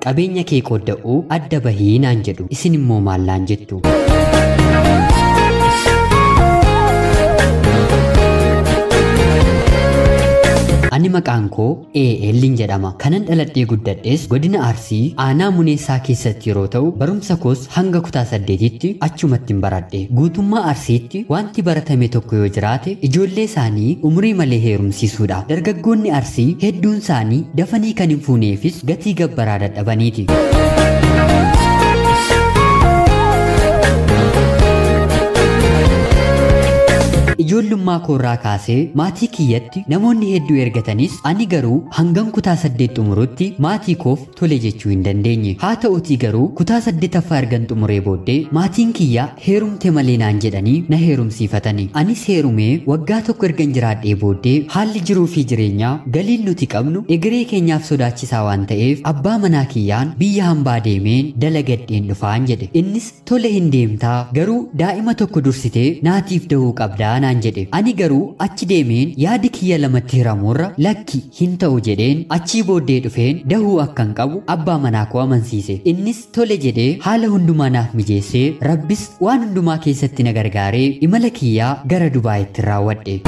qabeenya kee qoodda'uu adda bahii naan jedhu isin immoo maal naan jettu? Ani maqaan koo AL jedhama. Kanan dhaladhee guddadhees godina Arsii aanaa Muneessaa keessatti yeroo ta'u barumsa koos hanga kutaa 8tti achumatti baradhe. Guutummaa Arsiitti wanti baratame tokko yoo jiraate ijoollee isaanii umurii malee heerumsiisuudha. Dargaggoonni Arsii hedduun isaanii dafanii kan hin fuuneefis gatii gabbaraa dadhabaniiti. Ijoollummaa koorraa kaasee maatii kiyyatti namoonni hedduu ergatanis ani garuu hangam kutaa 8 xumurutti maatii koof tole jechuu hin dandeenye. Haa ta'uutii garuu kutaa 8ffaa ergan xumuree booddee maatiin kiyya heerumte malee naan jedhanii na heerumsiifatani. Anis heerumee waggaa tokko ergan jiraadhee booddee haalli jiruu fi jireenyaa galiin nuti qabnu egeree keenyaaf sodaachisaa waan ta'eef abbaa manaa kiyyaan biyya hambaa deemeen dalagadheen dhufaan jedhe. Innis tole hin deemtaa garuu daa'ima tokko dursitee naatiif dahuu qabdaa naan jedhe. Ani garuu achi deemeen yaadi kiyya lamatti hiramurra lakki hin ta'u jedheen achii booddee dhufeen dahuu akkan qabu abbaa manaa koo amansiise. Innis tole jedhee haala hundumaa naaf mijeessee rabbis waan hundumaa keessatti na gargaaree imala kiyyaa gara Dubaayitti raawwadhe.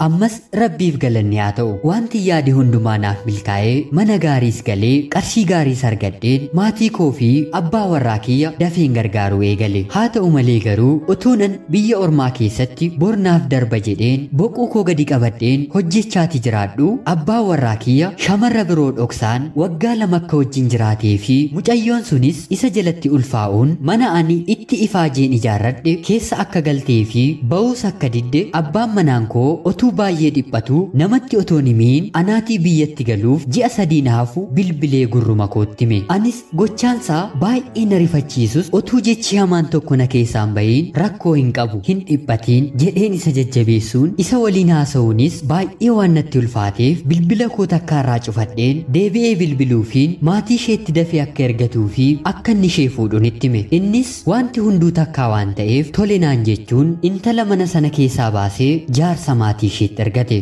Ammas rabbiif galanni haa ta'u wanti yaade hundumaa naaf milkaa'ee mana gaariis galee qarshii gaariis argadheen maatii koo fi abbaa warraa kiyya dafeen gargaaruu eegale. Haa ta'u malee garuu utuunan biyya ormaa keessatti bornaaf darba jedheen boquu koo gadi qabadheen hojjechaati jiraadhu abbaa warraa kiyya shamarra biroo dhoksaan waggaa 2 akka wajjin jiraatee fi mucayyoon sunis isa jalatti ulfaa'uun mana ani itti ifaajeen ijaarradhe keessa akka galtee fi ba'uus akka didde abbaan manaan koo otuu baay'ee dhiphatu namatti otoo himiin anaatii biyyatti galuuf ji'a 3 naafu bilbilee gurruma kootti hime. Anis gochaansaa baay'ee na rifachiisus otuu jechi hamaan tokko na keessaan bahiin rakkoo hin qabu hin dhiphatiin jedheen isa jajjabeessuun isa waliin haasa'uunis baay'ee waan natti ulfaateef bilbila koo takkaarraa cufadheen deebi'ee bilbiluufiin maatii isheetti dafee akka ergatuu fi akka inni ishee fuudhuun itti hime. Innis wanti hunduu takkaa waan ta'eef tole naan jechuun intala mana sana keessaa baasee jaarsa maatii isheetti ergate.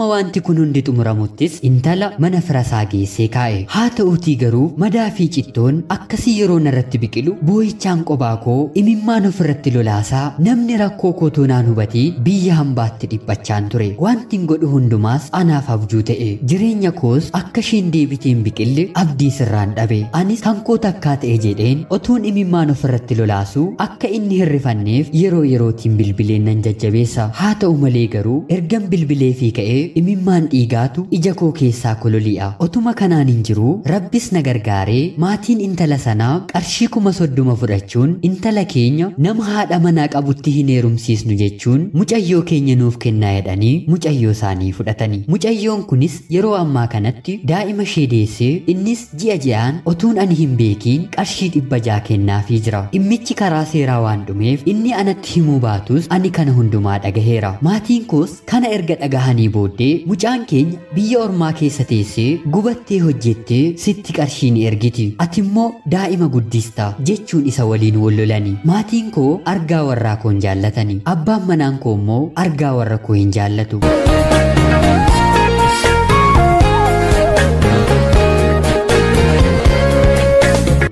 Wanti kun hundi xumuramuttis intala mana firasaa geessee kaa'e. Haa ta'uutii garuu madaa fi cittoon akkasii yeroo narratti biqilu boo'ichaan qophaa koo imimmaan ofirratti lolaasaa namni rakkoo koo toonaan hubatii biyya hambaatti dhiphachaan ture. Wanti godhu hundumaas anaaf abjuu ta'e. Jireenya koos akka isheen deebiteen biqille abdii sirraan dhabe. Anis kan koo takkaa ta'e jedheen otuun imimmaan ofirratti lolaasuu akka inni hirrifanneef yeroo yerootiin bilbileen nan jajjabeessa. Haa ta'u malee garuu ergan bilbilee fi ka'ee imimmaan dhiigaatu ija koo keessaa kololi'a. Otuma kanaan hin jiru rabbis na gargaaree maatiin intala sanaa qarshii 30,000 fudhachuun intala keenya nama haadha manaa qabutti hin heerumsiisnu jechuun mucayyoo keenya nuuf kennaa jedhanii mucayyoo isaanii fudhatani. Mucayyoon kunis yeroo ammaa kanatti daa'ima ishee deessee innis ji'a ji'aan otuun ani hin beekiin qarshii 600 kennaafii jira. Dhimmichi karaa seeraa waan dhumeef inni anatti himuu baatus ani kana hundumaa dhagaheera. Maatiin koos kana erga dhagahanii booddee mucaan keenya biyya ormaa keessa teessee gubattee hojjettee sitti qarshii ni ergiti ati immoo daa'ima guddistaa jechuun isa waliin wal lolani. Maatiin koo argaa warraa koo hin jaallatani. Abbaan manaan koo immoo argaa warra koo hin jaallatu.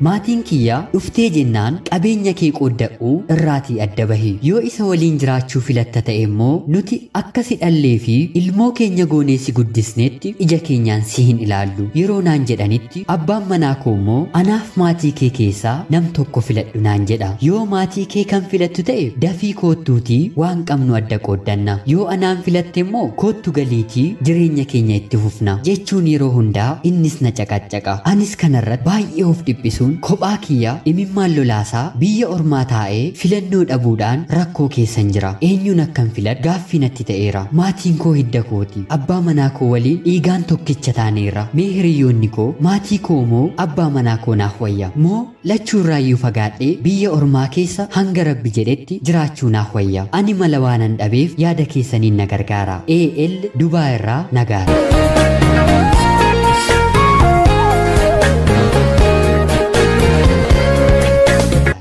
Maatiin kiyya dhuftee jennaan qabeenya kee qoodda'uu irraatii adda bahi. Yoo isa waliin jiraachuu filatta ta'e immoo nuti akkasi dhallee fi ilmoo keenya goonee si guddisneetti ija keenyaan si hin ilaallu yeroo naan jedhanitti abbaan manaa koo immoo anaaf maatii kee keessaa nam tokko filadhu naan jedha. Yoo maatii kee kan filattu ta'e dafii koottuutii waan qabnu adda qooddanna. Yoo anaan filatte immoo koottu galiitii jireenya keenya itti fufna jechuun yeroo hundaa innis na caqaccaqa. Anis kanarratti baay'ee of dhiphisu. Kophaa kiyya imimmaan lolaasaa biyya ormaa taa'ee filannoo dhabuudhaan rakkoo keessan jira. Eenyuun akkan filadhu gaaffii natti ta'eera. Maatiin koo hidda kooti. Abbaa manaa koo waliin dhiigaan tokkicha taaneerra. Mee hiriyoonni koo maatii koo moo abbaa manaa koo naaf wayya? Moo lachuurraayyuu fagaadhee biyya ormaa keessa hanga rabbi jedhetti jiraachuu naaf wayya? Ani mala waanan dhabeef yaada keessaniin na gargaara. AL Dubaay irraa nagaara.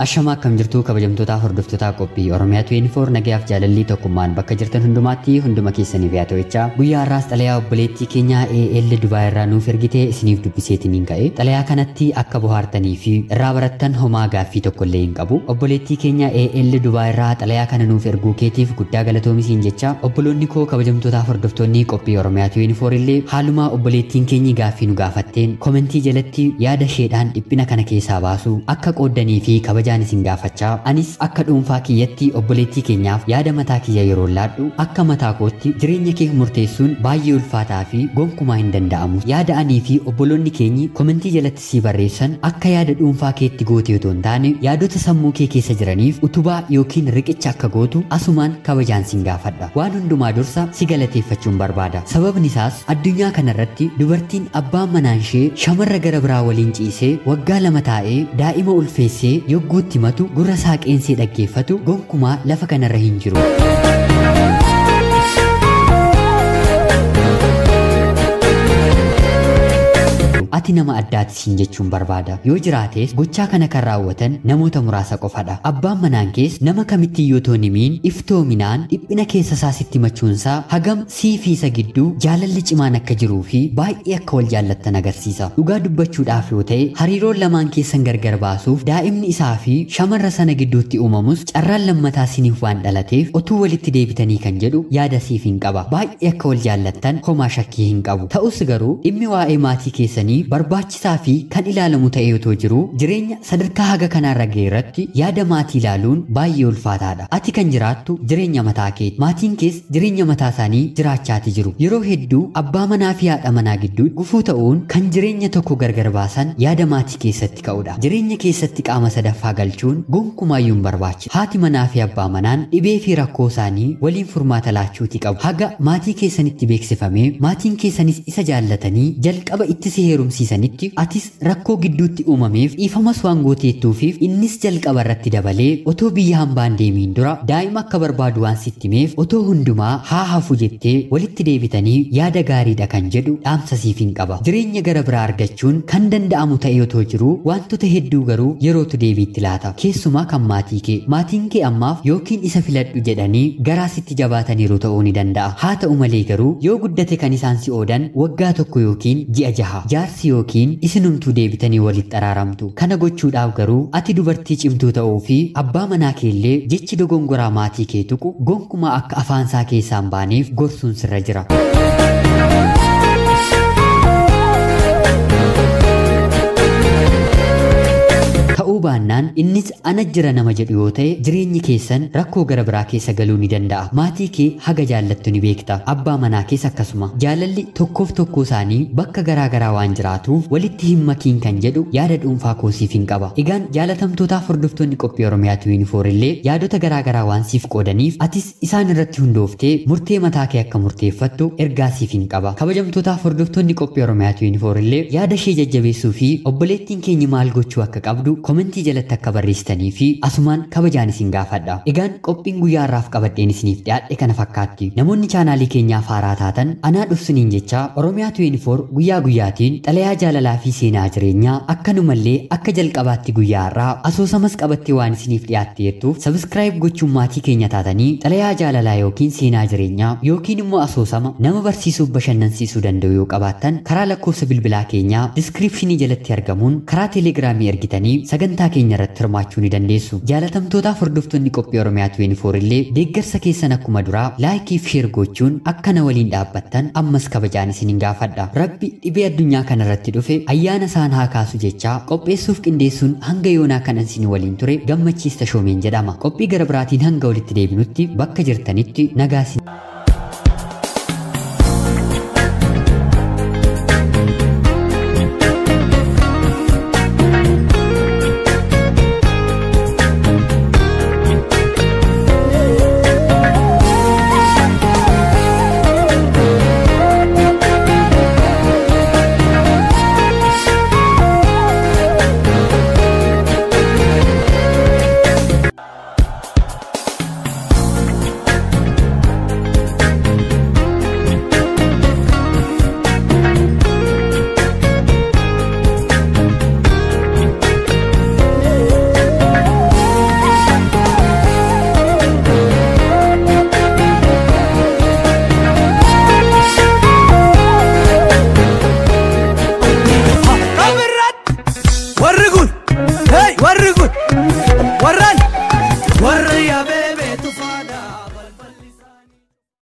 Ashamaa akkam jirtu kabajamtootaa hordoftoota qophii Oromiyaa 24 nagayaaf jaalalli tokkummaan bakka jirtan hundumaatti hunduma keessaniif yaa ta'echaa guyyaa har'aas xalayaa obboleettii keenya AL Dubaay irraa nuuf ergite isiniif dubbiseetiniin ka'e xalayaa kanatti akka bohaartanii fi irraa barattan homaa gaaffii tokkollee hin qabu. Obboleettii keenya AL Dubaay irraa xalayaa kana nuuf erguu keetiif guddaa galatoomisiin jecha obboloonni koo kabajamtootaa hordoftoonni qophii Oromiyaa 24 illee haaluma obboleettiin keenyi gaaffii nu gaafatteen komentii jalatti yaada isheedhaan dhiphina kana keessaa baasu akka qooddanii fi kabajaan isin gaafachaa anis akka dhuunfaa kiyyatti obboleettii keenyaaf yaada mataa kiyya yeroo laadhu akka mataa kootti jireenya kee murteessuun baay'ee ulfaataa fi gonkumaa hin danda'amu. Yaada anii fi obboloonni keenyi komentii jalatti si barreessan akka yaada dhuunfaa keetti goote otoo hin taane yaadota sammuu kee keessa jiraniif utubaa yookiin riqicha akka gootu asumaan kabajaan sin gaafadha. Waan hundumaa dursa si galateeffachuun barbaada. Sababni isaas addunyaa kanarratti dubartiin abbaan manaan ishee shamarra gara biraa waliin ciisee waggaa 2 taa'ee daa'ima ulfeessee yogguutti matu gurra saaqeensee dhaggeeffatu gonkumaa lafa kanarra hin jiru. Ati nama addaati siin jechuun barbaada. Yoo jiraates gochaa kana kan raawwatan namoota muraasa qofadha. Abbaan manaan kees nama kamittiyyuu otoo himiin iftoominaan dhiphina keessa isaa sitti machuunsaa hagam sii fi isa gidduu jaalalli cimaan akka jiruu fi baay'ee akka wal jaallattan agarsiisa. Dhugaa dubbachuudhaaf yoo ta'e hariiroon lamaan keessan gargar baasuuf daa'imni isaa fi shamarra sana gidduutti uumamus carraan lammataa siniif waan dhalateef otuu walitti deebitanii kan jedhu yaada siif hin qaba. Baay'ee akka wal jaallattan homaa shakkii hin qabu. Ta'us garuu dhimmi waa'ee maatii keessanii barbaachisaa fi kan ilaalamu ta'ee otoo jiru jireenya sadarkaa haga kanaarra ga'eerratti yaada maatii ilaaluun baay'ee ulfaataadha. Ati kan jiraattu jireenya mataa keeti. Maatiin kees jireenya mataa isaanii jiraachaati jiru. Yeroo hedduu abbaa manaa fi haadha manaa gidduu gufuu ta'uun kan jireenya tokko gargar baasan yaada maatii keessatti ka'uudha. Jireenya keessatti qaama sadaffaa galchuun gonkumaayyuu hin barbaachisu. Haati manaa fi abbaa manaan dhibee fi rakkoo isaanii waliin furmaata laachuuti qabu. Haga maatii keessanitti beeksifamee maatiin keessanis isa jaallatanii jalqaba itti si heerumsiisanitti atis rakkoo gidduutti uumameef dhiifamas waan gooteettuufiif innis jalqaba irratti dabalee otoo biyya hambaan deemiin dura daa'ima akka barbaadu waan sittimeef otoo hundumaa haa hafu jettee walitti deebitanii yaada gaariidha kan jedhu dhaamsa siif hin qaba. Jireenya gara biraa argachuun kan danda'amu ta'ee otoo jiru wantoota hedduu garuu yerootu deebiitti laata. Keessumaa kan maatii kee maatiin kee ammaaf yookiin isa filadhu jedhanii garaa sitti jabaataniiru ta'uu ni danda'a. Haa ta'u malee garuu yoo guddate kan isaan si oodan waggaa tokko yookiin ji'a 6 jaarsi yookiin isinumtuu deebitanii walitti araaramtu. Kana gochuudhaaf garuu ati dubartii cimtuu ta'uu fi abbaa manaa keellee jechi dogongoraa maatii kee tuqu gonkumaa akka afaansaa keessaa hin baaneef gorsuun sirra jira. Ta'uu baannaan innis ana jira nama jedhu yoo ta'e jireenyi keessan rakkoo gara biraa keessa galuu ni danda'a. Maatii kee haga jaallattu ni beekta. Abbaa manaa kees akkasuma. Jaalalli tokkoof tokkoo isaanii bakka garaa garaa waan jiraatuuf walitti hin makiin kan jedhu yaada dhuunfaa koosiif hin qaba. Egaan jaalatamtootaaf hordoftoonni qophii Oromiyaa 24 illee yaadota garaa garaa waan siif qoodaniif atis isaan irratti hundooftee murtee mataa kee akka murteeffattu ergaa siif hin qaba. Kabajamtootaaf hordoftoonni qophii Oromiyaa 24 illee yaada ishee jajjabeessuu fi obboleettiin keenya maal gochuu akka qabdu komentii jalatti akka barreessitanii fi asumaan kabajaan isin gaafadha. Egaan qophiin guyyaa har'aaf qabadheen isiniif dhiyaadhe kana fakkaatti. Namoonni chaanaalii keenyaaf haaraa taatan anaa dhufsiniin jecha Oromiyaa 24 guyyaa guyyaatiin xalayaa jaalalaa fi seenaa jireenyaa akkanumallee akka jalqabaatti guyyaa har'aa asoosamas qabattee waan isiniif dhiyaatteettuuf sabiskiraayib gochuun maatii keenya taatanii xalayaa jaalalaa yookiin seenaa jireenyaa yookiin immoo asoosama nama barsiisuuf bashannansiisuu danda'u yoo qabaattan karaa lakkoofsa bilbilaa keenyaa diskiripshinii jalatti argamuun karaa teelegiraamii ergitanii sagantaa keenya irratti hirmaachuu ni dandeessu. Jaalatamtootaaf hordoftoonni qophii Oromiyaa 24 illee deeggarsa keessan akkuma duraa laayikii fi sheer gochuun akkana waliin dhaabbattan ammas kabajaan isin hin gaafadha. Rabbi dhibee addunyaa kana irratti dhufe ayyaana isaan haa kaasu jechaa qopheessuuf qindeessuun hanga yoonaa kanan isin waliin ture gammachiista shoomeen jedhama. Qophii gara biraatiin hanga walitti deebinutti bakka jirtanitti nagaa